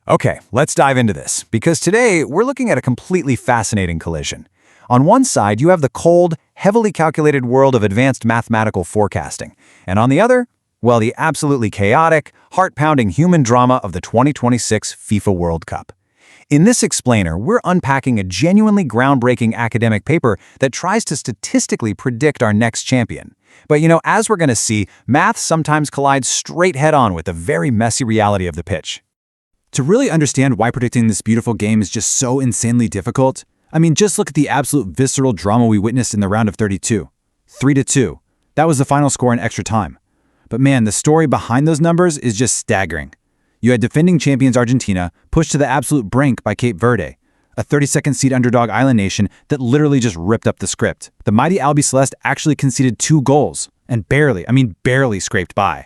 Okay, let's dive into this, because today we're looking at a completely fascinating collision. On one side, you have the cold, heavily calculated world of advanced mathematical forecasting, and on the other, well, the absolutely chaotic, heart-pounding human drama of the 2026 FIFA World Cup. In this explainer, we're unpacking a genuinely groundbreaking academic paper that tries to statistically predict our next champion. But as we're going to see, math sometimes collides straight head-on with the very messy reality of the pitch. To really understand why predicting this beautiful game is just so insanely difficult, just look at the absolute visceral drama we witnessed in the round of 32. 3-2. That was the final score in extra time. But man, the story behind those numbers is just staggering. You had defending champions Argentina pushed to the absolute brink by Cape Verde, a 32nd seed underdog island nation that literally just ripped up the script. The mighty Albiceleste actually conceded 2 goals, and barely scraped by.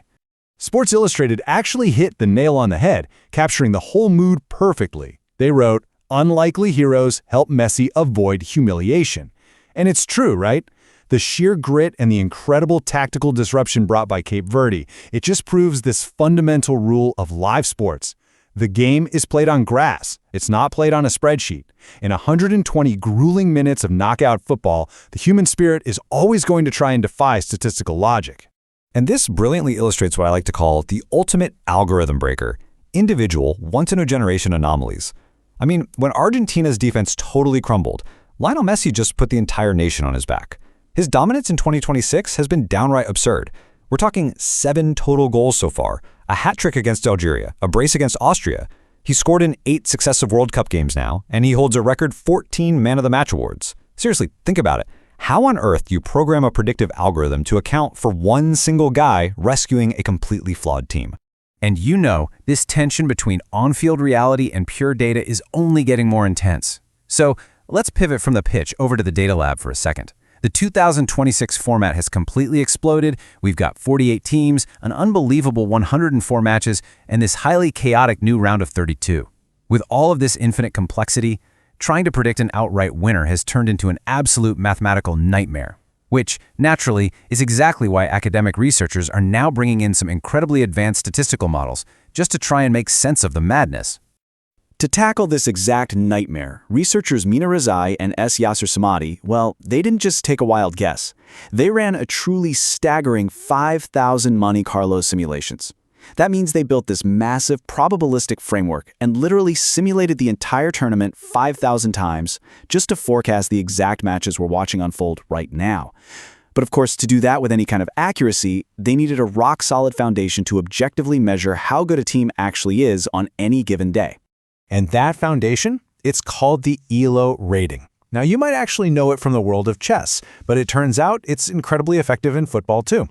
Sports Illustrated actually hit the nail on the head, capturing the whole mood perfectly. They wrote, "Unlikely heroes help Messi avoid humiliation." And it's true, right? The sheer grit and the incredible tactical disruption brought by Cape Verde, it just proves this fundamental rule of live sports. The game is played on grass. It's not played on a spreadsheet. In 120 grueling minutes of knockout football, the human spirit is always going to try and defy statistical logic. And this brilliantly illustrates what I like to call the ultimate algorithm breaker: individual, once-in-a-generation anomalies. When Argentina's defense totally crumbled, Lionel Messi just put the entire nation on his back. His dominance in 2026 has been downright absurd. We're talking 7 total goals so far, a hat trick against Algeria, a brace against Austria. He scored in 8 successive World Cup games now, and he holds a record 14 Man of the Match awards. Seriously, think about it. How on earth do you program a predictive algorithm to account for one single guy rescuing a completely flawed team? And this tension between on-field reality and pure data is only getting more intense. So let's pivot from the pitch over to the data lab for a second. The 2026 format has completely exploded. We've got 48 teams, an unbelievable 104 matches, and this highly chaotic new round of 32. With all of this infinite complexity, trying to predict an outright winner has turned into an absolute mathematical nightmare, which, naturally, is exactly why academic researchers are now bringing in some incredibly advanced statistical models just to try and make sense of the madness. To tackle this exact nightmare, researchers Mina Rezai and S. Yasser Samadi, they didn't just take a wild guess. They ran a truly staggering 5,000 Monte Carlo simulations. That means they built this massive probabilistic framework and literally simulated the entire tournament 5,000 times just to forecast the exact matches we're watching unfold right now. But of course, to do that with any kind of accuracy, they needed a rock-solid foundation to objectively measure how good a team actually is on any given day. And that foundation? It's called the ELO rating. Now, you might actually know it from the world of chess, but it turns out it's incredibly effective in football too.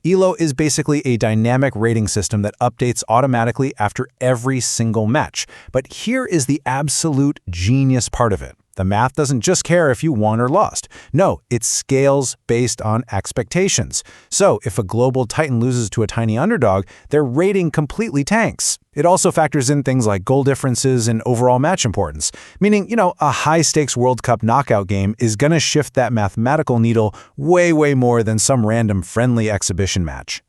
ELO is basically a dynamic rating system that updates automatically after every single match. But here is the absolute genius part of it. The math doesn't just care if you won or lost. No, it scales based on expectations. So if a global titan loses to a tiny underdog, their rating completely tanks. It also factors in things like goal differences and overall match importance, meaning, a high-stakes World Cup knockout game is going to shift that mathematical needle way more than some random friendly exhibition match.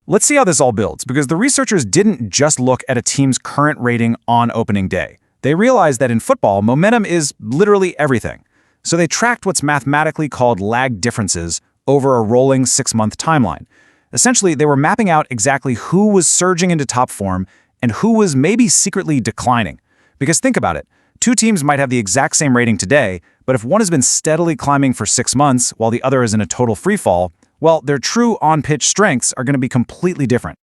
Let's see how this all builds, because the researchers didn't just look at a team's current rating on opening day. They realized that in football, momentum is literally everything. So they tracked what's mathematically called lag differences over a rolling 6-month timeline. Essentially, they were mapping out exactly who was surging into top form and who was maybe secretly declining. Because think about it, 2 teams might have the exact same rating today, but if one has been steadily climbing for 6 months while the other is in a total freefall, well, their true on-pitch strengths are going to be completely different.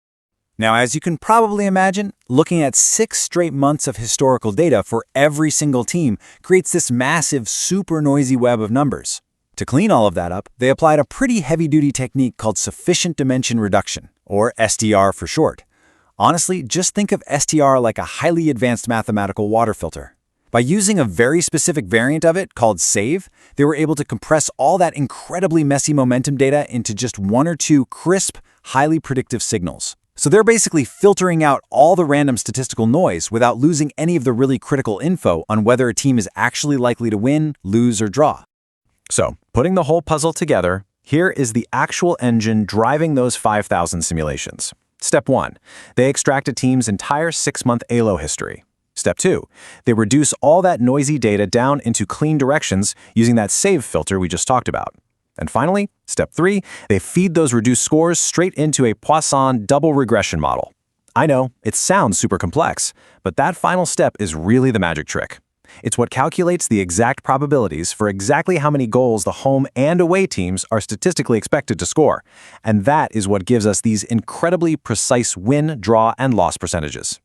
Now, as you can probably imagine, looking at 6 straight months of historical data for every single team creates this massive, super noisy web of numbers. To clean all of that up, they applied a pretty heavy-duty technique called sufficient dimension reduction, or SDR for short. Honestly, just think of SDR like a highly advanced mathematical water filter. By using a very specific variant of it called SAVE, they were able to compress all that incredibly messy momentum data into just 1 or 2 crisp, highly predictive signals. So they're basically filtering out all the random statistical noise without losing any of the really critical info on whether a team is actually likely to win, lose, or draw. So, putting the whole puzzle together, here is the actual engine driving those 5,000 simulations. Step 1. They extract a team's entire 6-month ELO history. Step 2, they reduce all that noisy data down into clean directions using that save filter we just talked about. And finally, Step 3, they feed those reduced scores straight into a Poisson double regression model. I know, it sounds super complex, but that final step is really the magic trick. It's what calculates the exact probabilities for exactly how many goals the home and away teams are statistically expected to score. And that is what gives us these incredibly precise win, draw, and loss percentages.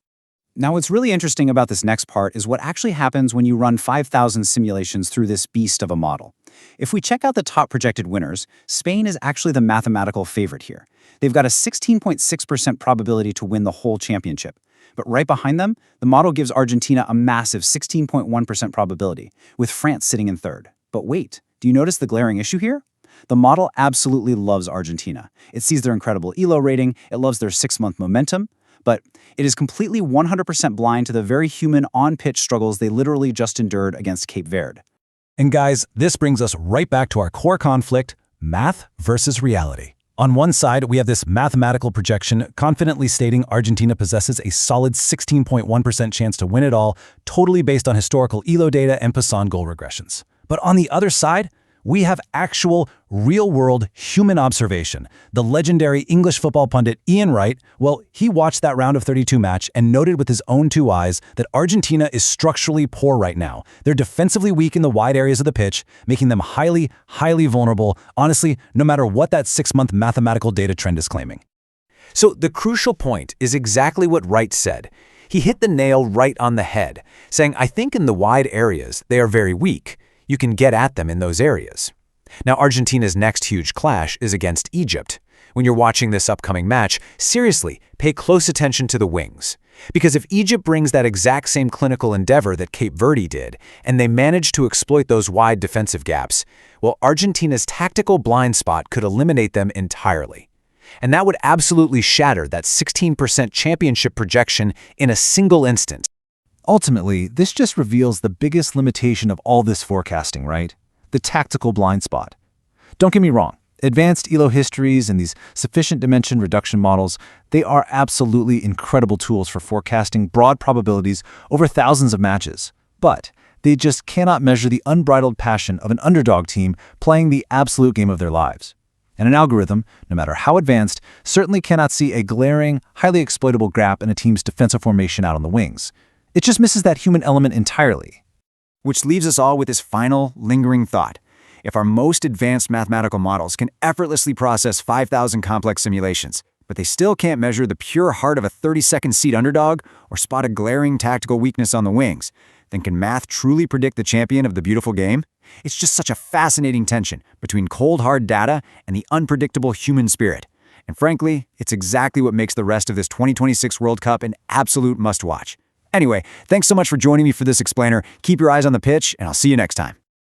Now, what's really interesting about this next part is what actually happens when you run 5,000 simulations through this beast of a model. If we check out the top projected winners, Spain is actually the mathematical favorite here. They've got a 16.6% probability to win the whole championship. But right behind them, the model gives Argentina a massive 16.1% probability, with France sitting in third. But wait, do you notice the glaring issue here? The model absolutely loves Argentina. It sees their incredible ELO rating, it loves their 6-month momentum, but it is completely 100% blind to the very human on-pitch struggles they literally just endured against Cape Verde. And guys, this brings us right back to our core conflict, math versus reality. On one side, we have this mathematical projection confidently stating Argentina possesses a solid 16.1% chance to win it all, totally based on historical ELO data and Poisson goal regressions. But on the other side, we have actual, real-world human observation. The legendary English football pundit Ian Wright, well, he watched that round of 32 match and noted with his own 2 eyes that Argentina is structurally poor right now. They're defensively weak in the wide areas of the pitch, making them highly, highly vulnerable, honestly, no matter what that 6-month mathematical data trend is claiming. So the crucial point is exactly what Wright said. He hit the nail right on the head, saying, I think in the wide areas, they are very weak. You can get at them in those areas. Now, Argentina's next huge clash is against Egypt. When you're watching this upcoming match, seriously, pay close attention to the wings. Because if Egypt brings that exact same clinical endeavor that Cape Verde did, and they manage to exploit those wide defensive gaps, well, Argentina's tactical blind spot could eliminate them entirely. And that would absolutely shatter that 16% championship projection in a single instant. Ultimately, this just reveals the biggest limitation of all this forecasting, right? The tactical blind spot. Don't get me wrong, advanced ELO histories and these sufficient dimension reduction models, they are absolutely incredible tools for forecasting broad probabilities over thousands of matches. But they just cannot measure the unbridled passion of an underdog team playing the absolute game of their lives. And an algorithm, no matter how advanced, certainly cannot see a glaring, highly exploitable gap in a team's defensive formation out on the wings. It just misses that human element entirely. Which leaves us all with this final, lingering thought. If our most advanced mathematical models can effortlessly process 5,000 complex simulations, but they still can't measure the pure heart of a 32nd seed underdog or spot a glaring tactical weakness on the wings, then can math truly predict the champion of the beautiful game? It's just such a fascinating tension between cold, hard data and the unpredictable human spirit. And frankly, it's exactly what makes the rest of this 2026 World Cup an absolute must-watch. Anyway, thanks so much for joining me for this explainer. Keep your eyes on the pitch, and I'll see you next time.